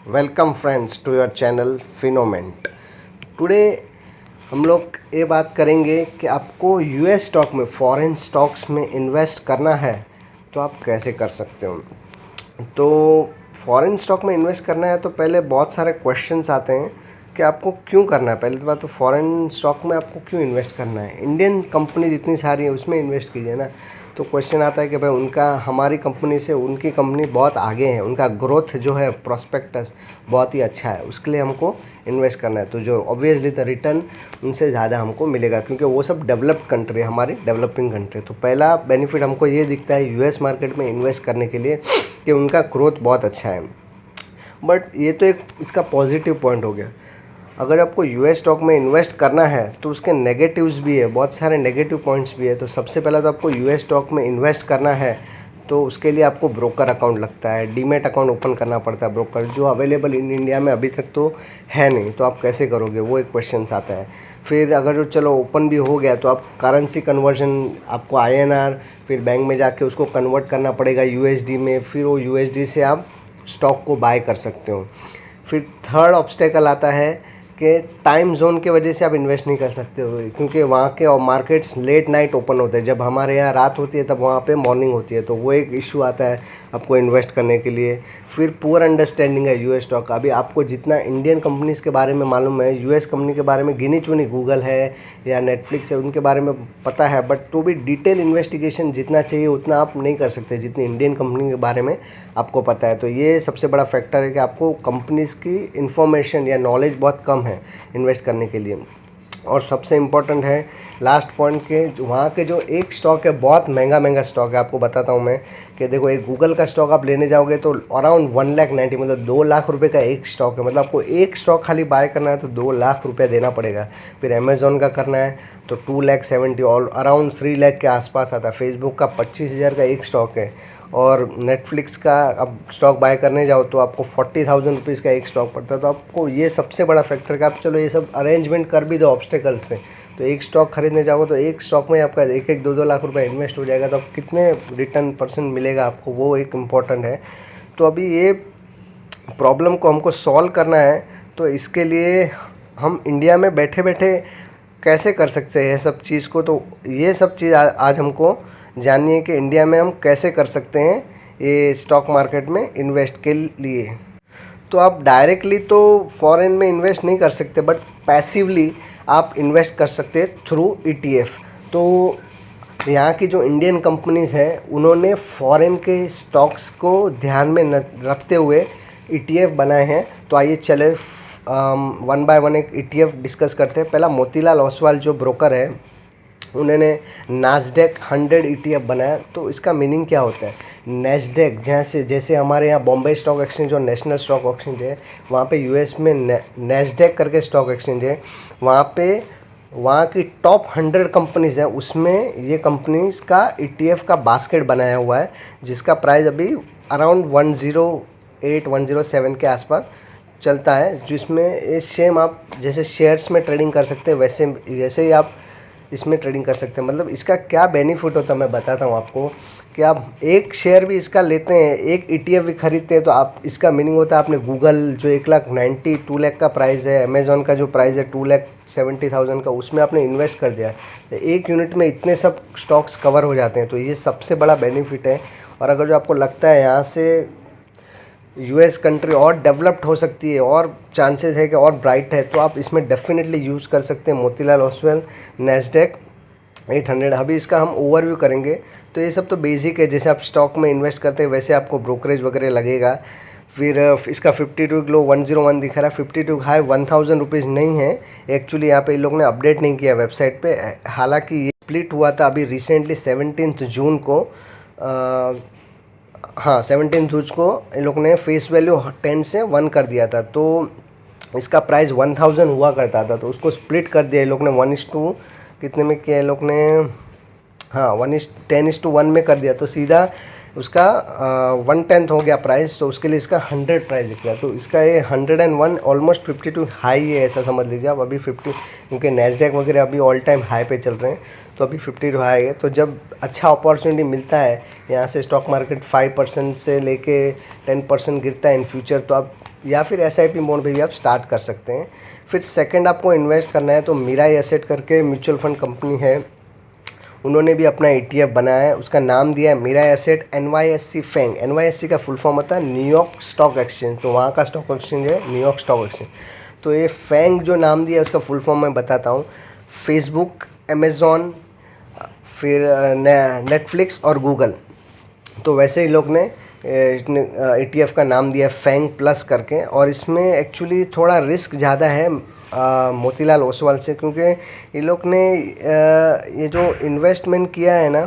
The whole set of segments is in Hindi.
Welcome friends to your channel फिनोमेंट। टुडे हम लोग ये बात करेंगे कि आपको यूएस स्टॉक में, फॉरेन स्टॉक्स में इन्वेस्ट करना है तो आप कैसे कर सकते हो। तो फॉरेन स्टॉक में इन्वेस्ट करना है तो पहले बहुत सारे क्वेश्चंस आते हैं कि आपको क्यों करना है। पहले तो बात, तो फॉरेन स्टॉक में आपको क्यों इन्वेस्ट करना है। इंडियन कंपनी जितनी सारी है उसमें इन्वेस्ट कीजिए ना। तो क्वेश्चन आता है कि भाई उनका हमारी कंपनी से उनकी कंपनी बहुत आगे है, उनका ग्रोथ जो है प्रोस्पेक्टस बहुत ही अच्छा है, उसके लिए हमको इन्वेस्ट करना है। तो जो ऑब्वियसली द रिटर्न उनसे ज़्यादा हमको मिलेगा क्योंकि वो सब डेवलप्ड कंट्री है, हमारी डेवलपिंग कंट्री। तो पहला बेनिफिट हमको ये दिखता है यूएस मार्केट में इन्वेस्ट करने के लिए कि उनका ग्रोथ बहुत अच्छा है। बट ये तो एक इसका पॉजिटिव पॉइंट हो गया। अगर आपको यूएस स्टॉक में इन्वेस्ट करना है तो उसके नेगेटिव्स भी है, बहुत सारे नेगेटिव पॉइंट्स भी है। तो सबसे पहला तो आपको यूएस स्टॉक में इन्वेस्ट करना है तो उसके लिए आपको ब्रोकर अकाउंट लगता है, डीमैट अकाउंट ओपन करना पड़ता है, ब्रोकर जो अवेलेबल इन इंडिया में अभी तक तो है नहीं। तो आप कैसे करोगे, वो एक क्वेश्चन आता है। फिर अगर जो चलो ओपन भी हो गया तो आप करेंसी कन्वर्जन, आपको आईएनआर फिर बैंक में जाके उसको कन्वर्ट करना पड़ेगा यूएसडी में, फिर वो यूएसडी से आप स्टॉक को बाय कर सकते हो। फिर थर्ड ऑब्स्टेकल आता है कि टाइम जोन की वजह से आप इन्वेस्ट नहीं कर सकते हो क्योंकि वहाँ के और मार्केट्स लेट नाइट ओपन होते हैं। जब हमारे यहाँ रात होती है तब वहाँ पे मॉर्निंग होती है, तो वो एक इशू आता है आपको इन्वेस्ट करने के लिए। फिर पुअर अंडरस्टैंडिंग है यूएस स्टॉक। अभी आपको जितना इंडियन कंपनीज़ के बारे में मालूम है, यूएस कंपनी के बारे में गिनी चुनी गूगल है या नेटफ्लिक्स है उनके बारे में पता है, बट तो भी डिटेल इन्वेस्टिगेशन जितना चाहिए उतना आप नहीं कर सकते जितनी इंडियन कंपनी के बारे में आपको पता है। तो ये सबसे बड़ा फैक्टर है कि आपको कंपनीज़ की इन्फॉर्मेशन या नॉलेज बहुत कम है इन्वेस्ट करने के लिए। और सबसे इम्पोर्टेंट है लास्ट पॉइंट के वहाँ के जो एक स्टॉक है बहुत महंगा स्टॉक है। आपको बताता हूँ मैं कि देखो, एक गूगल का स्टॉक आप लेने जाओगे तो अराउंड 1,90,000 मतलब 2 लाख रुपए का एक स्टॉक है। मतलब आपको एक स्टॉक खाली बाय करना है तो 2 लाख रुपया देना पड़ेगा। फिर अमेज़ॉन का करना है तो 2,70,000 और अराउंड 3 लाख के आसपास आता है। फेसबुक का 25,000 का एक स्टॉक है और नेटफ्लिक्स का अब स्टॉक बाय करने जाओ तो आपको 40,000 रुपीज़ का एक स्टॉक पड़ता है। तो आपको ये सबसे बड़ा फैक्टर कि आप चलो ये सब अरेंजमेंट कर भी दो ऑब्स्टेकल से, तो एक स्टॉक खरीदने जाओगे तो एक स्टॉक में आपका 1-2 लाख रुपए इन्वेस्ट हो जाएगा। तो आप कितने रिटर्न परसेंट मिलेगा आपको, वो एक इम्पॉर्टेंट है। तो अभी ये प्रॉब्लम को हमको सॉल्व करना है तो इसके लिए हम इंडिया में बैठे बैठे कैसे कर सकते हैं ये सब चीज़ को। तो ये सब चीज़ आज हमको जाननी है कि इंडिया में हम कैसे कर सकते हैं ये स्टॉक मार्केट में इन्वेस्ट के लिए। तो आप डायरेक्टली तो फॉरेन में इन्वेस्ट नहीं कर सकते, बट पैसिवली आप इन्वेस्ट कर सकते हैं थ्रू ईटीएफ। तो यहाँ की जो इंडियन कंपनीज़ हैं उन्होंने फॉरेन के स्टॉक्स को ध्यान में रखते हुए ईटीएफ बनाए हैं। तो आइए चले वन बाय वन एक ईटीएफ डिस्कस करते हैं। पहला मोतीलाल ओसवाल जो ब्रोकर है उन्होंने नास्डैक 100 ईटीएफ बनाया। तो इसका मीनिंग क्या होता है, नैस्डैक जैसे हमारे यहाँ बॉम्बे स्टॉक एक्सचेंज और नेशनल स्टॉक एक्सचेंज है, वहाँ पे यूएस में नैस्डैक करके स्टॉक एक्सचेंज है। वहाँ की टॉप 100 कंपनीज़ हैं, उसमें ये कंपनीज़ का ईटीएफ का बास्केट बनाया हुआ है जिसका प्राइस अभी अराउंड 108-107 के आसपास चलता है। जिसमें ये सेम आप जैसे शेयर्स में ट्रेडिंग कर सकते हैं वैसे ही आप इसमें ट्रेडिंग कर सकते हैं। मतलब इसका क्या बेनिफिट होता है मैं बताता हूँ आपको कि आप एक शेयर भी इसका लेते हैं, एक ईटीएफ भी खरीदते हैं तो आप इसका मीनिंग होता है आपने गूगल जो 1,92 लाख का प्राइस है, अमेज़ॉन का जो प्राइस है 2,70,000 का, उसमें आपने इन्वेस्ट कर दिया है। एक यूनिट में इतने सब स्टॉक्स कवर हो जाते हैं। तो ये सबसे बड़ा बेनिफिट है। और अगर जो आपको लगता है यहाँ से यूएस कंट्री और डेवलप्ड हो सकती है और चांसेस है कि और ब्राइट है, तो आप इसमें डेफिनेटली यूज़ कर सकते हैं मोतीलाल ओसवाल नैस्डैक 800। अभी इसका हम ओवरव्यू करेंगे। तो ये सब तो बेसिक है, जैसे आप स्टॉक में इन्वेस्ट करते हैं वैसे आपको ब्रोकरेज वगैरह लगेगा। फिर इसका 52 लो 101 दिखा रहा है, 52 हाई 1,000 रुपीज़ नहीं है एक्चुअली। यहाँ पे इन लोगों ने अपडेट नहीं किया वेबसाइट पे। हालांकि ये स्प्लिट हुआ था अभी रिसेंटली 17 जून को। हाँ 17 जून को इन लोग ने फेस वैल्यू 10 से 1 कर दिया था। तो इसका प्राइस 1,000 हुआ करता था, तो उसको स्प्लिट कर दिया इन लोग ने 1:2 कितने में किया इन लोग ने, हाँ 10:1 में कर दिया। तो सीधा उसका 1/10 हो गया प्राइस। तो उसके लिए इसका 100 प्राइस दिख रहा है। तो इसका ये 101 ऑलमोस्ट 52 हाई है ऐसा समझ लीजिए आप। अभी 50 क्योंकि नैस्डैक वगैरह अभी ऑल टाइम हाई पे चल रहे हैं, तो अभी 52 हाई है। तो जब अच्छा अपॉर्चुनिटी मिलता है यहाँ से, स्टॉक मार्केट 5% से लेके 10% गिरता है इन फ्यूचर, तो आप या फिर SIP मोड पे भी आप स्टार्ट कर सकते हैं। फिर सेकंड आपको इन्वेस्ट करना है तो मीराई एसेट करके म्यूचुअल फंड कंपनी है, उन्होंने भी अपना ETF बनाया है, उसका नाम दिया है मीराई एसेट NYSE फैंग। NYSE का फुल फॉर्म होता है न्यूयॉर्क स्टॉक एक्सचेंज, तो वहाँ का स्टॉक एक्सचेंज है न्यूयॉर्क स्टॉक एक्सचेंज। तो ये फैंग जो नाम दिया है उसका फुल फॉर्म मैं बताता हूँ। फेसबुक, अमेज़ॉन, फिर नेटफ्लिक्स और गूगल, तो वैसे ही लोग ने ETF का नाम दिया फैंग प्लस करके। और इसमें एक्चुअली थोड़ा रिस्क ज़्यादा है मोतीलाल ओसवाल से, क्योंकि ये लोग ने ये जो इन्वेस्टमेंट किया है ना,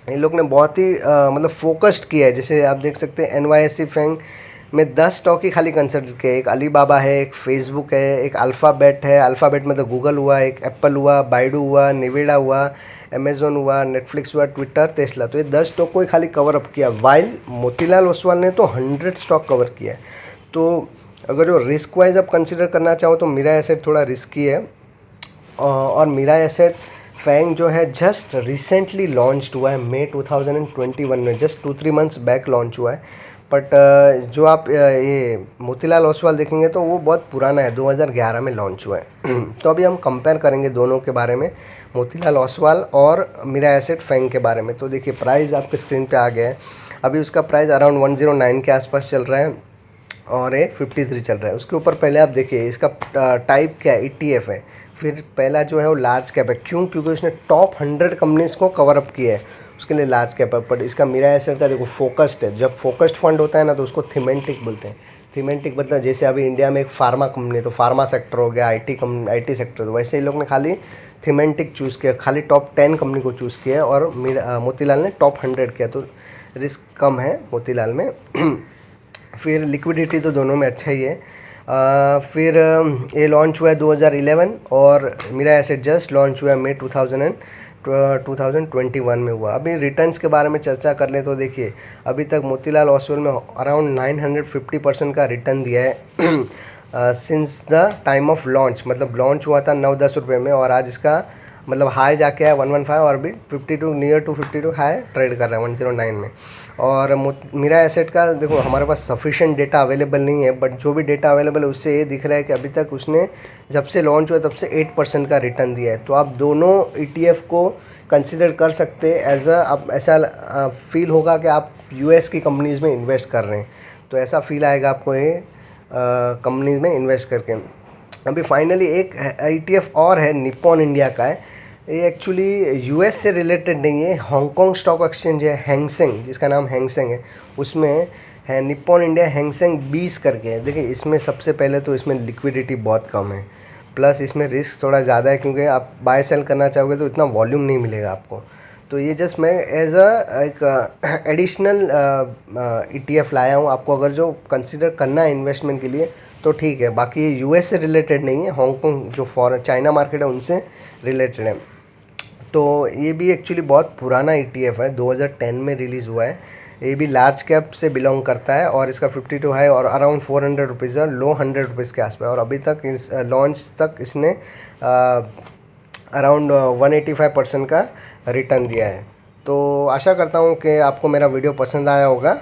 ये लोग ने बहुत ही मतलब फोकस्ड किया है। जैसे आप देख सकते हैं NYSE फैंग में 10 स्टॉक ही खाली कंसिडर किए, एक अलीबाबा है, एक फेसबुक है, एक अल्फ़ाबेट है, अल्फ़ाबेट मतलब गूगल हुआ, एक एप्पल हुआ, बाइडू हुआ, निविडा हुआ, अमेज़ॉन हुआ, नेटफ्लिक्स हुआ, ट्विटर, टेस्ला। तो ये 10 स्टॉक को ही खाली कवर अप किया, वाइल मोतीलाल ओसवाल ने तो 100 स्टॉक कवर किया है। तो अगर जो रिस्क वाइज आप कंसिडर करना चाहो तो मीरा एसेट थोड़ा रिस्की है। और मीरा एसेट फैंग जो है जस्ट रिसेंटली लॉन्च्ड हुआ है मई 2021 में, जस्ट 2-3 मंथ्स बैक लॉन्च हुआ है। बट जो आप ये मोतीलाल ओसवाल देखेंगे तो वो बहुत पुराना है, 2011 में लॉन्च हुआ है। तो अभी हम कंपेयर करेंगे दोनों के बारे में, मोतीलाल ओसवाल और मीरा एसेट फैंग के बारे में। तो देखिए प्राइस आपके स्क्रीन पे आ गया है। अभी उसका प्राइस अराउंड 109 के आसपास चल रहा है और ये 53 चल रहा है। उसके ऊपर पहले आप देखिए इसका टाइप क्या है, ETF है। फिर पहला जो है वो लार्ज कैप है, क्योंकि उसने टॉप 100 कंपनीज़ को कवर अप किया है, उसके लिए लार्ज कैप है। बट इसका मीरा एसेट का देखो फोकस्ड है। जब फोकस्ड फंड होता है ना तो उसको थीमेटिक बोलते हैं। थीमेटिक मतलब जैसे अभी इंडिया में एक फार्मा कंपनी है तो फार्मा सेक्टर हो गया, IT सेक्टर, तो वैसे ही लोग ने खाली थीमेटिक चूज़ किया, खाली टॉप 10 कंपनी को चूज़ किया और मोतीलाल ने टॉप 100 किया, तो रिस्क कम है मोतीलाल में। फिर लिक्विडिटी तो दोनों में अच्छा ही है। फिर ये लॉन्च हुआ है 2011 और मीरा एसेट जस्ट लॉन्च हुआ है मई 2021 में हुआ। अभी रिटर्न्स के बारे में चर्चा कर लें तो देखिए अभी तक मोतीलाल ओसवाल में अराउंड 950% का रिटर्न दिया है since the time of launch, मतलब लॉन्च हुआ था 9-10 रुपये में और आज इसका मतलब हाई जाके है 115 और अभी 52 नियर टू 52 हाई ट्रेड कर रहा है 109 में। और मीरा एसेट का देखो हमारे पास सफिशिएंट डेटा अवेलेबल नहीं है, बट जो भी डेटा अवेलेबल है उससे ये दिख रहा है कि अभी तक उसने जब से लॉन्च हुआ तब से 8% का रिटर्न दिया है। तो आप दोनों ETF को कंसिडर कर सकते हैं एज आप ऐसा फील होगा कि आप US की कंपनीज़ में इन्वेस्ट कर रहे हैं, तो ऐसा फील आएगा आपको ये कंपनीज़ में इन्वेस्ट करके। अभी फाइनली एक ETF और है, निप्पॉन इंडिया का है। ये एक्चुअली US से रिलेटेड नहीं है, हांगकांग स्टॉक एक्सचेंज है हैंग सेंग, जिसका नाम हैंग सेंग है, उसमें है निप्पॉन इंडिया हैंग सेंग 20 करके है। देखिए इसमें सबसे पहले तो इसमें लिक्विडिटी बहुत कम है, प्लस इसमें रिस्क थोड़ा ज़्यादा है क्योंकि आप बाय सेल करना चाहोगे तो इतना वॉल्यूम नहीं मिलेगा आपको। तो ये जस्ट मैं एज एक एडिशनल ETF लाया हूँ आपको, अगर जो कंसिडर करना है इन्वेस्टमेंट के लिए तो ठीक है। बाकी ये US से रिलेटेड नहीं है, हांगकांग जो फॉरेन चाइना मार्केट है उनसे रिलेटेड है। तो ये भी एक्चुअली बहुत पुराना ETF है, 2010 में रिलीज़ हुआ है। ये भी लार्ज कैप से बिलोंग करता है और इसका 52 है और अराउंड 400 रुपीज़ है, लो 100 रुपीज़ के आसपास। और अभी तक इस लॉन्च तक इसने अराउंड 185% का रिटर्न दिया है। तो आशा करता हूँ कि आपको मेरा वीडियो पसंद आया होगा।